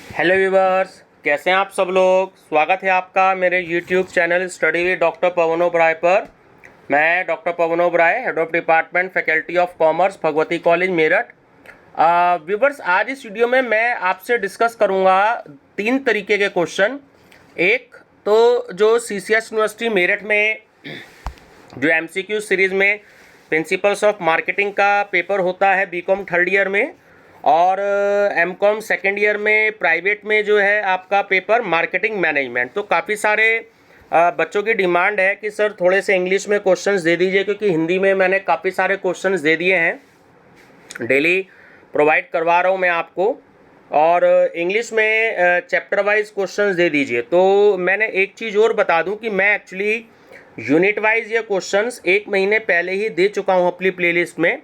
Hello viewers, कैसे हैं आप सब लोग। स्वागत है आपका मेरे YouTube channel study with doctor Pawan Oberoi पर। मैं doctor Pawan Oberoi, head of department faculty of commerce, Bhagwati college Meerut. Viewers, आज इस वीडियो में मैं आपसे डिस्कस करूंगा 3 तरीके के क्वेश्चन। एक तो जो सीसीएस यूनिवर्सिटी मेरठ में जो एमसीक्यू सीरीज में प्रिंसिपल्स ऑफ मार्केटिंग का पेपर होता है बीकॉम थर्ड ईयर में, और एमकॉम सेकेंड ईयर में प्राइवेट में जो है आपका पेपर मार्केटिंग मैनेजमेंट। तो काफ़ी सारे बच्चों की डिमांड है कि सर थोड़े से इंग्लिश में क्वेश्चंस दे दीजिए, क्योंकि हिंदी में मैंने काफ़ी सारे क्वेश्चंस दे दिए हैं, डेली प्रोवाइड करवा रहा हूँ मैं आपको। और इंग्लिश में चैप्टर वाइज क्वेश्चंस दे दीजिए। तो मैंने एक चीज़ और बता दूं कि मैं एक्चुअली यूनिट वाइज ये क्वेश्चंस 1 महीने पहले ही दे चुका हूँ अपनी प्लेलिस्ट में।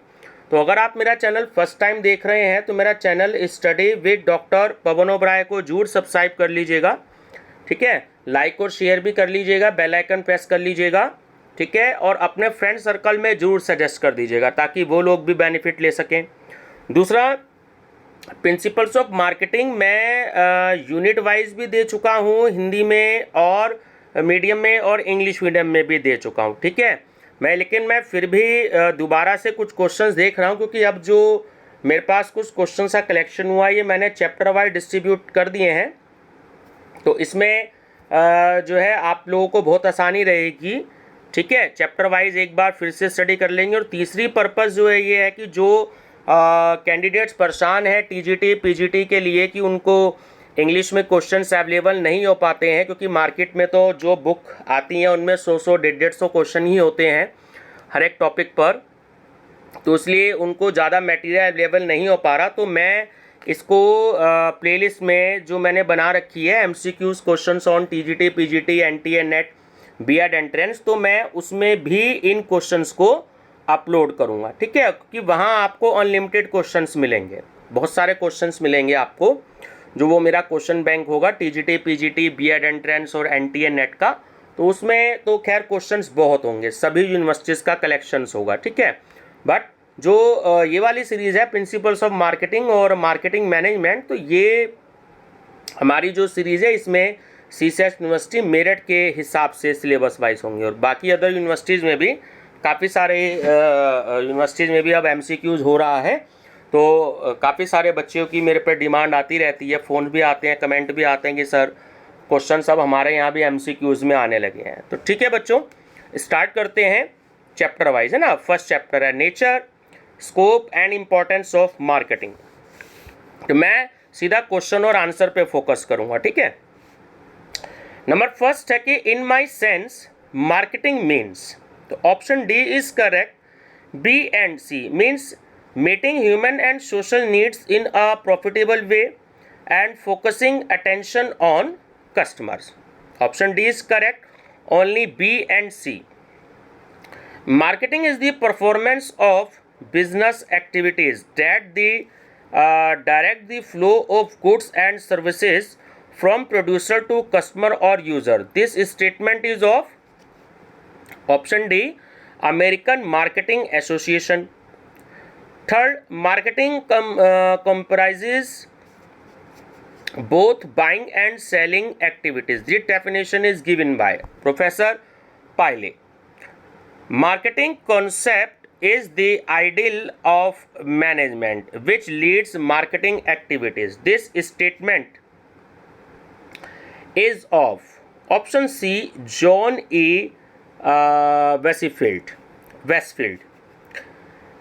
तो अगर आप मेरा चैनल फर्स्ट टाइम देख रहे हैं तो मेरा channel study with doctor Pawan Oberoi को जरूर सब्सक्राइब कर लीजिएगा, ठीक है। लाइक और शेयर भी कर लीजिएगा, बेल आइकन प्रेस कर लीजिएगा, ठीक है। और अपने फ्रेंड सर्कल में जरूर सजेस्ट कर दीजिएगा ताकि वो लोग भी बेनिफिट ले सकें। दूसरा, प्रिंसिपल्स ऑफ मार्केटिंग मैं यूनिट वाइज भी दे चुका हूँ, हिंदी में और मीडियम में और इंग्लिश मीडियम में भी दे चुका हूँ, ठीक है। लेकिन मैं फिर भी दोबारा से कुछ क्वेश्चंस देख रहा हूँ, क्योंकि अब जो मेरे पास कुछ क्वेश्चंस का कलेक्शन हुआ है ये मैंने चैप्टर वाइज डिस्ट्रीब्यूट कर दिए हैं। तो इसमें जो है आप लोगों को बहुत आसानी रहेगी, ठीक है। चैप्टर वाइज एक बार फिर से स्टडी कर लेंगे। और तीसरी पर्पस जो है ये है कि जो कैंडिडेट्स परेशान है टीजीटी पीजीटी के लिए कि उनको इंग्लिश में क्वेश्चंस अवेलेबल नहीं हो पाते हैं, क्योंकि मार्केट में तो जो बुक आती हैं उनमें 100 150 क्वेश्चन ही होते हैं हर एक टॉपिक पर। तो इसलिए उनको ज़्यादा मटेरियल अवेलेबल नहीं हो पा रहा। तो मैं इसको प्लेलिस्ट में जो मैंने बना रखी है MCQs questions on TGT PGT NTA NET BEd entrance, तो मैं उसमें भी इन क्वेश्चंस को अपलोड करूंगा, ठीक है। क्योंकि वहाँ आपको अनलिमिटेड क्वेश्चंस मिलेंगे, बहुत सारे क्वेश्चंस मिलेंगे आपको। जो वो मेरा क्वेश्चन बैंक होगा टीजीटी पीजीटी बीएड एंट्रेंस और एनटीए नेट का, तो उसमें तो खैर क्वेश्चंस बहुत होंगे, सभी यूनिवर्सिटीज़ का कलेक्शंस होगा, ठीक है। बट जो ये वाली सीरीज़ है प्रिंसिपल्स ऑफ मार्केटिंग और मार्केटिंग मैनेजमेंट, तो ये हमारी जो सीरीज़ है इसमें सीसीएस यूनिवर्सिटी मेरठ के हिसाब से सिलेबस वाइज होंगे। और बाकी अदर यूनिवर्सिटीज़ में भी काफ़ी सारे यूनिवर्सिटीज़ में भी अब एमसीक्यूज हो रहा है। तो काफ़ी सारे बच्चों की मेरे पे डिमांड आती रहती है, फ़ोन भी आते हैं, कमेंट भी आते हैं कि सर क्वेश्चन सब हमारे यहाँ भी एमसीक्यूज में आने लगे हैं। तो ठीक है बच्चों, स्टार्ट करते हैं चैप्टर वाइज, है ना। फर्स्ट चैप्टर है nature, scope and importance of marketing. तो मैं सीधा क्वेश्चन और आंसर पे फोकस करूंगा, ठीक है। नंबर फर्स्ट है कि in my sense marketing means, तो option D is correct, B and C means meeting human and social needs in a profitable way and focusing attention on customers. Option D is correct, only B and C. Marketing is the performance of business activities that direct the flow of goods and services from producer to customer or user. This statement is of option D, American Marketing Association. Third, marketing comprises both buying and selling activities. The definition is given by Professor Pyle. Marketing concept is the ideal of management which leads marketing activities. This statement is of option C, John E. Westfield.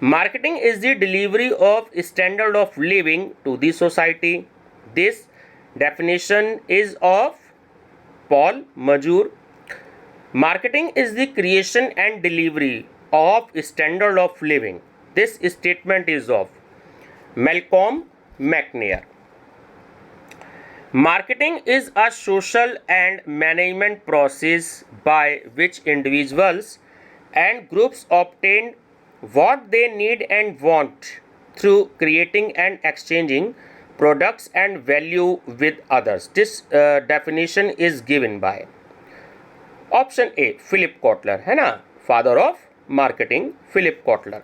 Marketing is the delivery of standard of living to the society. This definition is of Paul Majur. Marketing is the creation and delivery of standard of living. This statement is of Malcolm McNair. Marketing is a social and management process by which individuals and groups obtain what they need and want through creating and exchanging products and value with others. This definition is given by option A, Philip Kotler, है ना, father of marketing, Philip Kotler.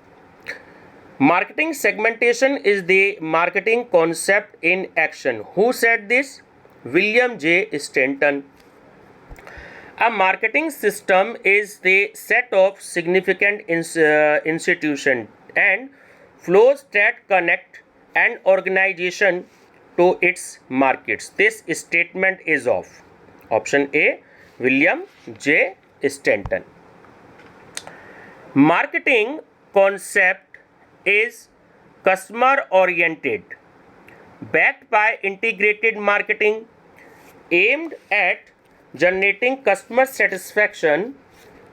Marketing segmentation is the marketing concept in action. Who said this? William J. Stanton. A marketing system is the set of significant institutions and flows that connect an organization to its markets. This statement is of option A, William J. Stanton. Marketing concept is customer oriented, backed by integrated marketing aimed at generating customer satisfaction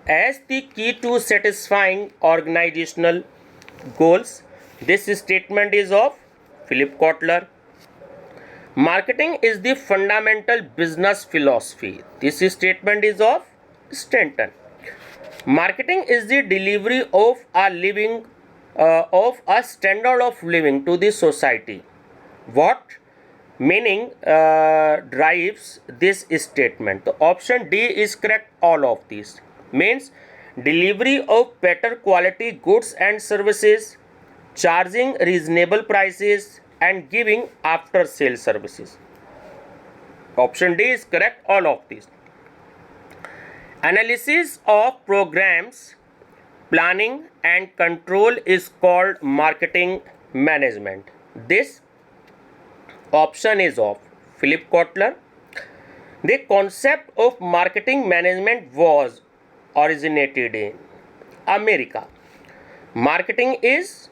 as the key to satisfying organizational goals. This statement is of Philip Kotler. Marketing is the fundamental business philosophy. This statement is of Stanton. Marketing is the delivery of a standard of living to the society. What meaning drives this statement? The option D is correct. All of these means delivery of better quality goods and services, charging reasonable prices, and giving after sale services. Option D is correct. All of these. Analysis of programs, planning and control is called marketing management. This option is of Philip Kotler. The concept of marketing management was originated in America. Marketing is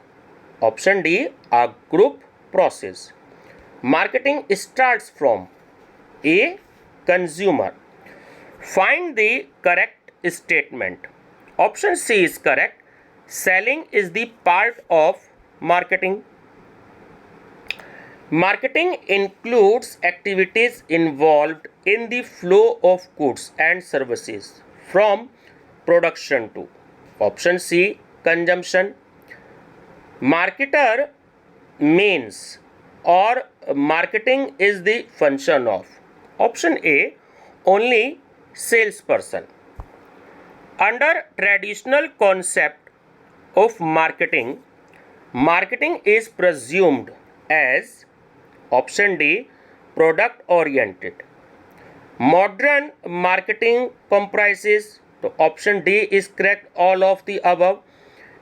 option D, a group process. Marketing starts from A, consumer. Find the correct statement. Option C is correct. Selling is the part of marketing. Marketing includes activities involved in the flow of goods and services from production to option C, consumption. Marketer means or marketing is the function of option A, only salesperson. Under traditional concept of marketing, marketing is presumed as option D, product oriented. Modern marketing comprises, so option D is correct, all of the above,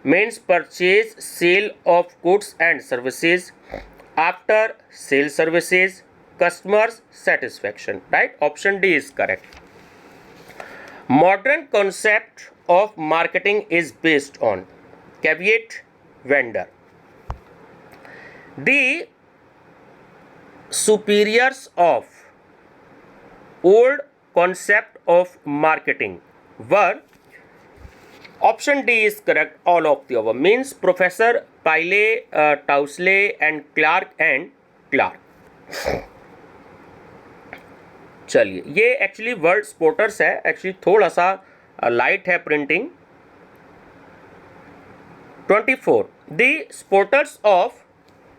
means purchase, sale of goods and services, after sale services, customers satisfaction, right? Option D is correct. Modern concept of marketing is based on caveat vendor. The superiors of old concept of marketing were option D is correct, all of the above, means Professor Piley, Tousley and Clark. चलिए, ये actually word sports है, actually थोड़ा सा light है printing. 24. The supporters of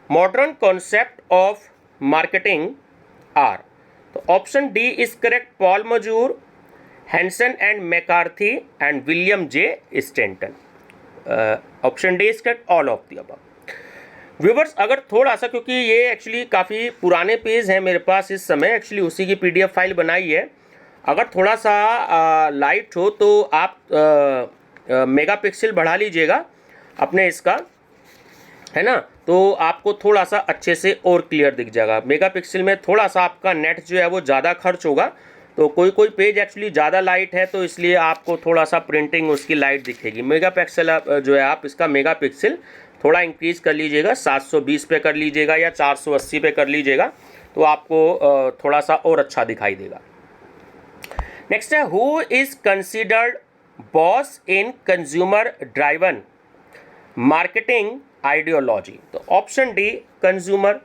modern concept of marketing are, तो option D is correct, Paul Mazur, Hansen and McCarthy and William J Stanton. Option D is correct, all of the above. Viewers, अगर थोड़ा सा, क्योंकि ये actually काफ़ी पुराने page हैं मेरे पास इस समय, एक्चुअली उसी की पीडीएफ फाइल बनाई है, अगर थोड़ा सा लाइट हो तो आप मेगापिक्सल बढ़ा लीजिएगा अपने इसका, है ना, तो आपको थोड़ा सा अच्छे से और क्लियर दिख जाएगा. मेगापिक्सल में थोड़ा सा आपका नेट जो है वो ज़्यादा खर्च होगा, तो कोई पेज एक्चुअली ज़्यादा लाइट है तो इसलिए आपको थोड़ा सा प्रिंटिंग उसकी लाइट दिखेगी. मेगापिक्सल जो है आप इसका मेगापिक्सल थोड़ा इंक्रीज कर लीजिएगा, 720 पे कर लीजिएगा या 480 पे कर लीजिएगा, तो आपको थोड़ा सा और अच्छा दिखाई देगा. नेक्स्ट है, who is considered boss in consumer driven marketing ideology. तो option D, consumer.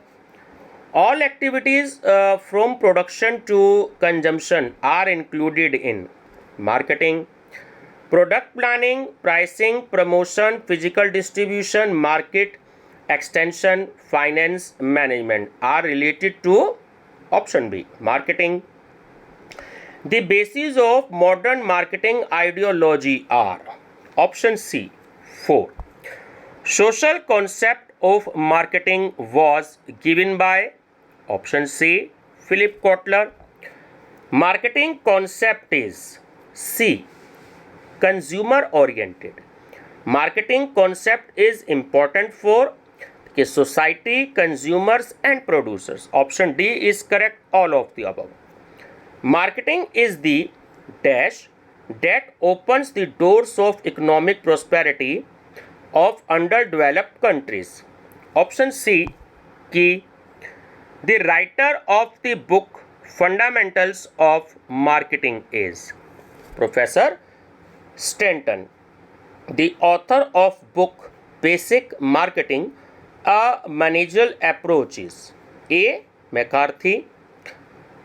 All activities from production to consumption are included in marketing. Product planning, pricing, promotion, physical distribution, market extension, finance management are related to option B, marketing. The basis of modern marketing ideology are option C, 4. Social concept of marketing was given by option C. Philip Kotler. Marketing concept is C. Consumer oriented. Marketing concept is important for society, consumers and producers. Option D is correct, all of the above. Marketing is the dash that opens the doors of economic prosperity of underdeveloped countries. Option C key. The writer of the book Fundamentals of Marketing is Professor Stanton. The author of book Basic Marketing, a Managerial Approach is A. McCarthy.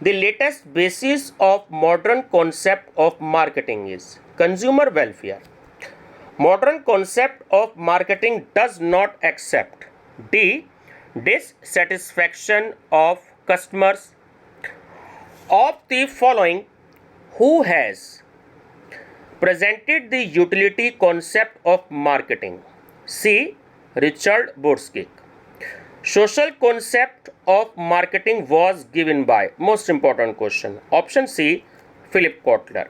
The latest basis of modern concept of marketing is consumer welfare. Modern concept of marketing does not accept D. dissatisfaction of customers. Of the following, who has presented the utility concept of marketing? C. Richard Bursky. Social concept of marketing was given by, most important question, option C. Philip Kotler.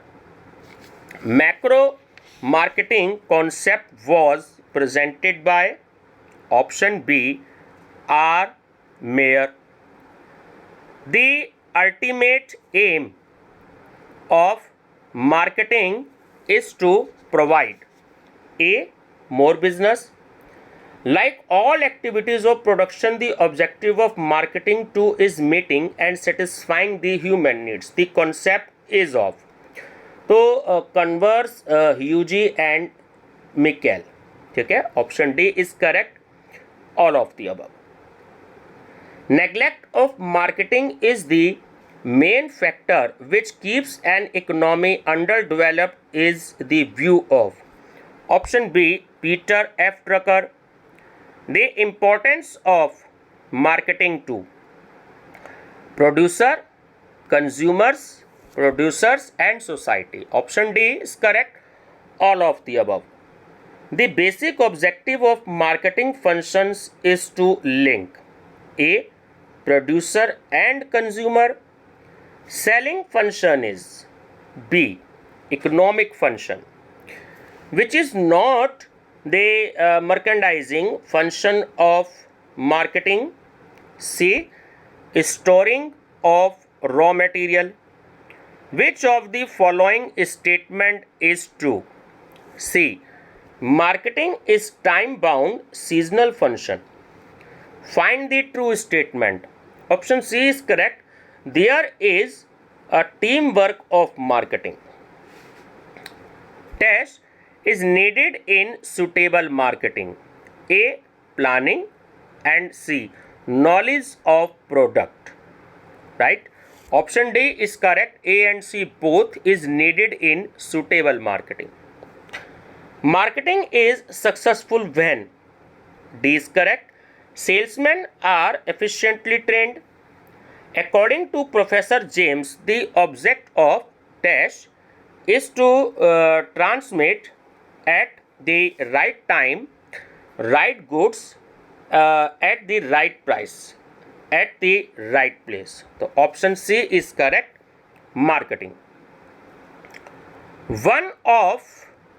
Macro marketing concept was presented by option B. R. Mayer. The ultimate aim of marketing is to provide A. more business. Like all activities of production, the objective of marketing too is meeting and satisfying the human needs. The concept is of. तो Converse Huegy and Mitchell, ठीक है, option D is correct, all of the above. Neglect of marketing is the main factor which keeps an economy underdeveloped is the view of option B. Peter F Drucker. The importance of marketing to producer, consumers, producers and society. Option D is correct, all of the above. The basic objective of marketing functions is to link A. producer and consumer. Selling function is B. economic function, which is not the merchandising function of marketing. C. storing of raw material. Which of the following statement is true? C. Marketing is time-bound seasonal function. Find the true statement. Option C is correct. There is a teamwork of marketing. Test is needed in suitable marketing. A. Planning and C. Knowledge of product. Right? Option D is correct. A and C both is needed in suitable marketing. Marketing is successful when D is correct. Salesmen are efficiently trained. According to Professor James, the object of test is to transmit at the right time, right goods at the right price, at the right place. So option C is correct, marketing. One of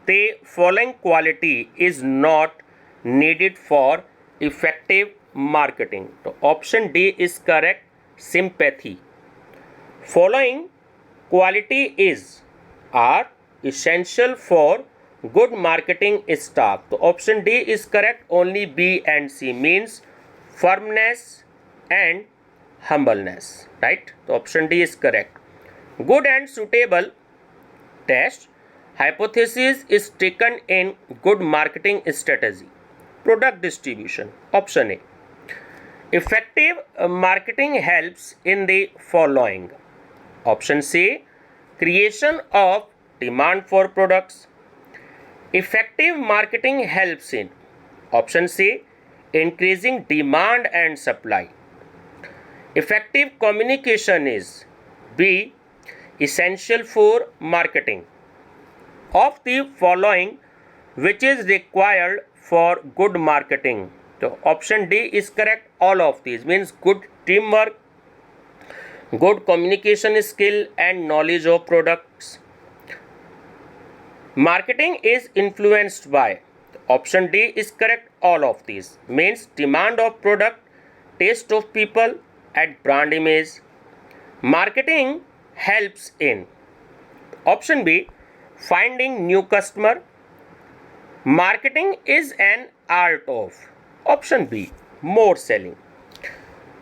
the following quality is not needed for effective marketing. So option D is correct, sympathy. Following quality are essential for good marketing staff. So option D is correct. Only B and C means firmness and humbleness, right? So option D is correct. Good and suitable test hypothesis is taken in good marketing strategy. Product distribution. Option A. Effective marketing helps in the following. Option C. Creation of demand for products. Effective marketing helps in option C. Increasing demand and supply. Effective communication is B. Essential for marketing. Of the following, which is required for good marketing? So option D is correct. All of these means good teamwork, good communication skill and knowledge of products. Marketing is influenced by. Option D is correct. All of these means demand of product, taste of people and brand image. Marketing helps in. Option B, finding new customer. Marketing is an art of. Option B, more selling.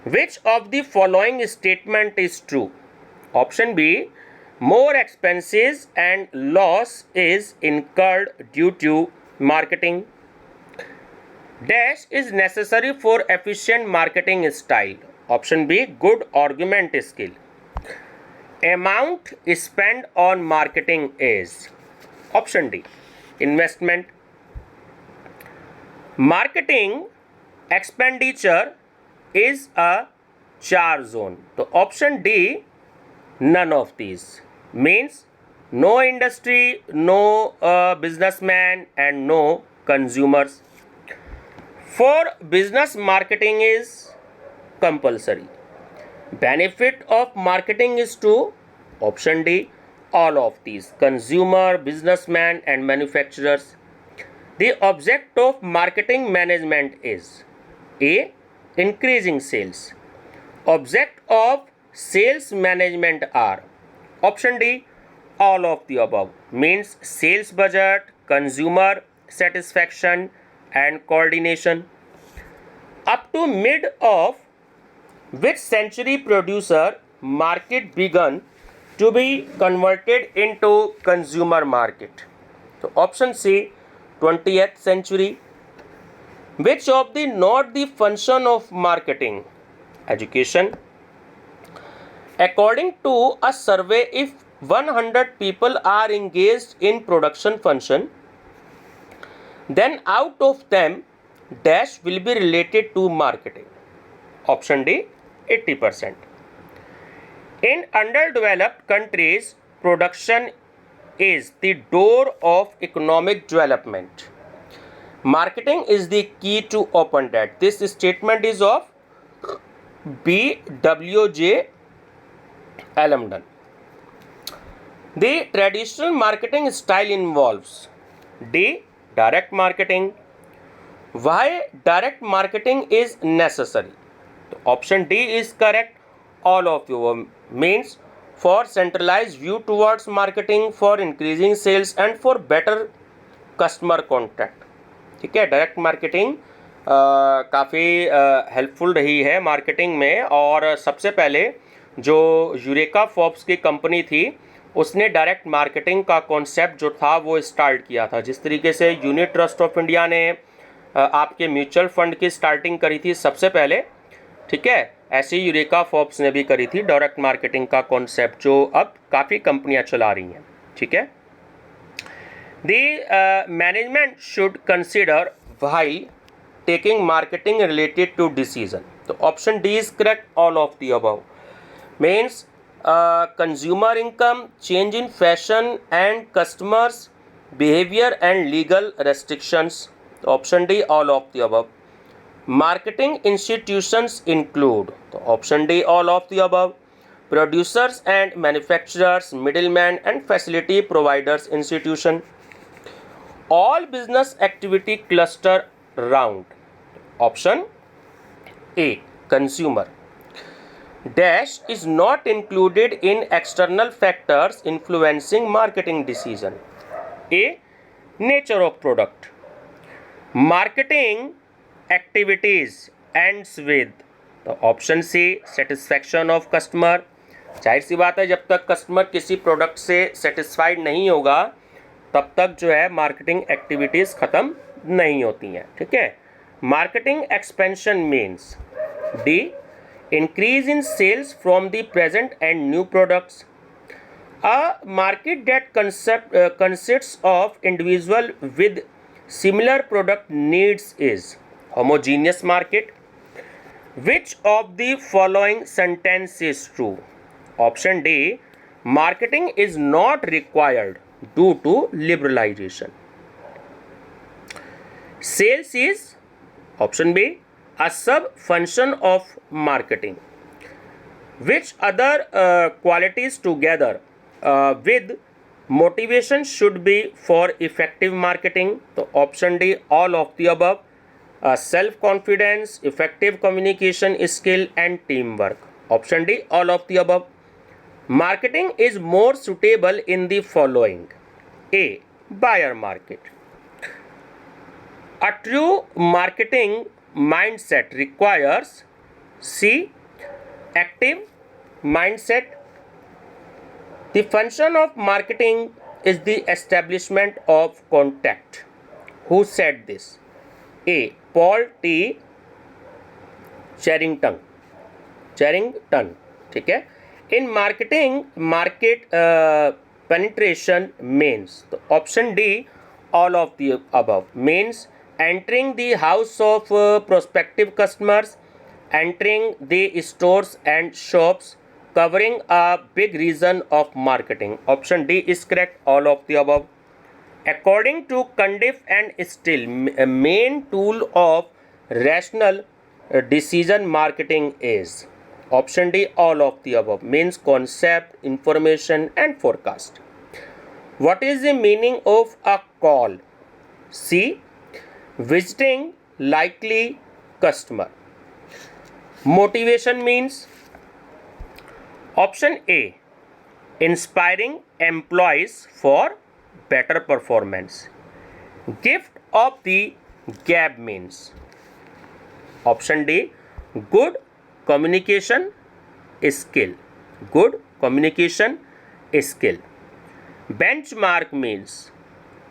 Which of the following statement is true? Option B, more expenses and loss is incurred due to marketing. Dash is necessary for efficient marketing style. Option B, good argument skill. Amount spent on marketing is. Option D, investment. Marketing expenditure is a charge zone. So option D, none of these means no industry, no businessman and no consumers. For business, marketing is compulsory. Benefit of marketing is to. Option D, all of these: consumer, businessman and manufacturers. The object of marketing management is A, increasing sales. Object of sales management are. Option D, all of the above means sales budget, consumer satisfaction and coordination. Up to mid of which century producer market began to be converted into consumer market? So option C, 20th century. Which of the not the function of marketing? Education. According to a survey, if 100 people are engaged in production function, then out of them dash will be related to marketing. Option D, 80%. In underdeveloped countries, production is the door of economic development. Marketing is the key to open that. This statement is of B.W.J. Alamdan. The traditional marketing style involves D, direct marketing. Why direct marketing is necessary? Option D is correct. All of you means for centralized view towards marketing, for increasing sales and for better customer contact. ठीक है, direct marketing काफ़ी helpful रही है marketing में. और सबसे पहले जो यूरेका फोर्ब्स की कंपनी थी उसने डायरेक्ट मार्केटिंग का कॉन्सेप्ट जो था वो स्टार्ट किया था. जिस तरीके से यूनिट ट्रस्ट ऑफ इंडिया ने आपके म्यूचुअल फंड की स्टार्टिंग करी थी सबसे पहले, ठीक है, ऐसे ही यूरेका फोर्ब्स ने भी करी थी डायरेक्ट मार्केटिंग का कॉन्सेप्ट, जो अब काफ़ी कंपनियां चला रही हैं. ठीक है. The management should consider while taking marketing related to decision. So option D is correct. All of the above means consumer income, change in fashion and customers behavior and legal restrictions. Option D, all of the above. Marketing institutions include. So option D, all of the above. Producers and manufacturers, middlemen and facility providers institution. All business activity cluster round. Option A, consumer. Dash is not included in external factors influencing marketing decision. A, nature of product. Marketing activities ends with. तो option C, satisfaction of customer. जाहिर सी बात है, जब तक customer किसी product से satisfied नहीं होगा तब तक जो है मार्केटिंग एक्टिविटीज़ ख़त्म नहीं होती हैं. ठीक है. Marketing expansion means D, increase in sales from the present and new products. A market that consists of individual with similar product needs is homogeneous market. Which of the following sentence is true? Option D, marketing is not required due to liberalization. Sales is, option B, a sub-function of marketing. Which other qualities together with motivation should be for effective marketing? So option D, all of the above. Self-confidence, effective communication skill and teamwork. Option D, all of the above. Marketing is more suitable in the following. A, buyer market. A true marketing mindset requires C, active mindset. The function of marketing is the establishment of contact. Who said this? A, Paul T. Charrington. ठीक है. In marketing, market penetration means, so option D, all of the above, means entering the house of prospective customers, entering the stores and shops, covering a big region of marketing. Option D is correct, all of the above. According to Cundiff and Still, a main tool of rational decision marketing is, option D, all of the above, means concept, information and forecast. What is the meaning of a call? C, visiting likely customer. Motivation means, option A, inspiring employees for better performance. Gift of the gab means, option D, good communication skill. Good communication skill. Benchmark means,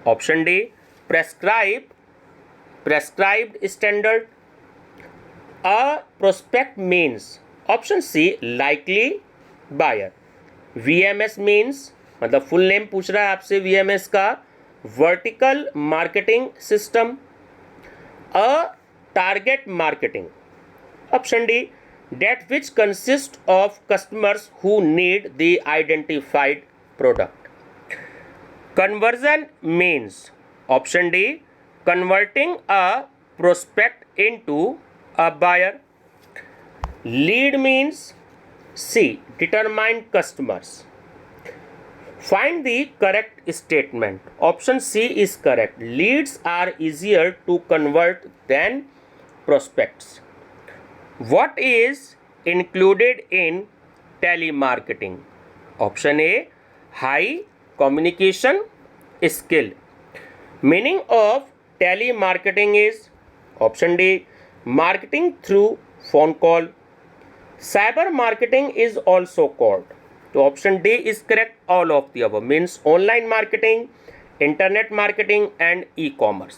option D, prescribed standard. A prospect means, option C, likely buyer. VMS means, मतलब full name पूछ रहा है आपसे VMS का, vertical marketing system. A target marketing. Option D, that which consists of customers who need the identified product. Conversion means, option D, converting a prospect into a buyer. Lead means, C, determined customers. Find the correct statement. Option C is correct. Leads are easier to convert than prospects. What is included in telemarketing? Option A, high communication skill. Meaning of telemarketing is, option D, marketing through phone call. Cyber marketing is also called. So option D is correct, all of the above, means online marketing, internet marketing and e-commerce.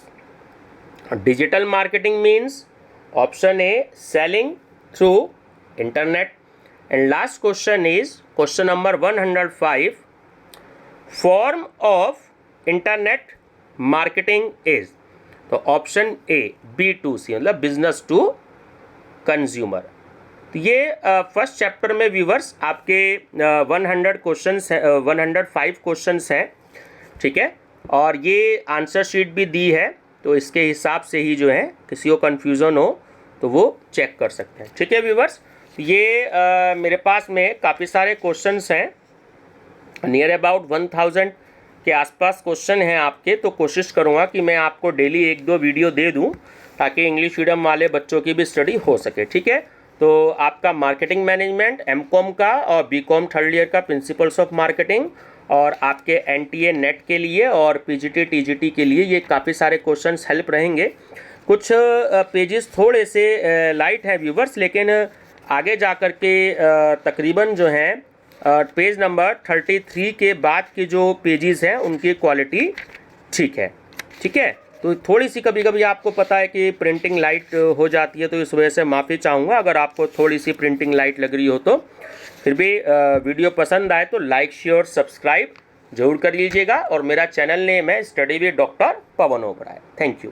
Digital marketing means, option A, selling through internet. And last question is question number 105. Form of internet marketing is, तो option A B2C, मतलब business to consumer. तो ये first chapter में viewers आपके 100 questions हैं, 105 questions हैं, ठीक है. और ये आंसर शीट भी दी है, तो इसके हिसाब से ही जो है किसी को कन्फ्यूज़न हो तो वो चेक कर सकते हैं, ठीक है व्यूवर्स. ये मेरे पास में काफ़ी सारे क्वेश्चंस हैं, नियर अबाउट 1000 के आसपास क्वेश्चन हैं आपके. तो कोशिश करूँगा कि मैं आपको डेली 1-2 वीडियो दे दूँ ताकि इंग्लिश मीडियम वाले बच्चों की भी स्टडी हो सके, ठीक है. तो आपका मार्केटिंग मैनेजमेंट M.Com का और B.Com थर्ड ईयर का प्रिंसिपल्स ऑफ मार्केटिंग, और आपके NTA नेट के लिए और PGT TGT के लिए ये काफ़ी सारे क्वेश्चंस हेल्प रहेंगे. कुछ पेजेस थोड़े से लाइट हैं व्यूवर्स, लेकिन आगे जा कर के तकरीबन जो हैं पेज नंबर 33 के बाद के जो पेजेस हैं उनकी क्वालिटी ठीक है, ठीक है. तो थोड़ी सी कभी कभी आपको पता है कि प्रिंटिंग लाइट हो जाती है, तो इस वजह से माफ़ी चाहूँगा अगर आपको थोड़ी सी प्रिंटिंग लाइट लग रही हो. तो फिर भी वीडियो पसंद आए तो लाइक शेयर सब्सक्राइब जरूर कर लीजिएगा. और मेरा चैनल नेम है study with doctor Pawan Oberoi. Thank you.